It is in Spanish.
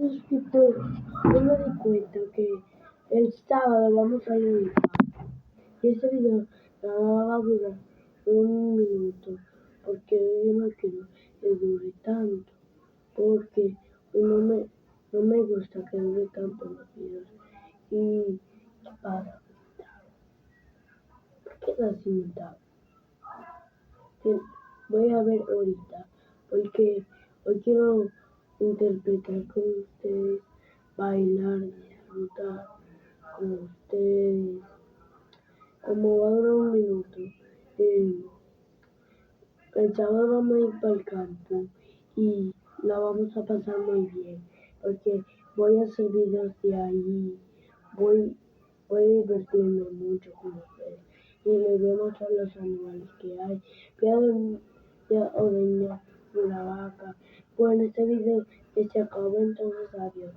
suscriptor, yo me di cuenta que el sábado vamos a ir a mi casa. Y este video va a durar 1 minuto, porque yo no quiero que dure tanto, porque no me gusta que dure tanto los videos. ¿Y qué pasa? ¿Por qué estás invitado? Voy a ver ahorita, porque hoy quiero interpretar con ustedes, bailar, disfrutar con ustedes. Como va a durar 1 minuto, el sábado vamos a ir para el campo y la vamos a pasar muy bien, porque voy a hacer videos de ahí, voy a divertirme mucho con ustedes y les voy a mostrar los animales que hay. Voy a ordeñar una vaca. Bueno, este video ya se acabó, entonces adiós.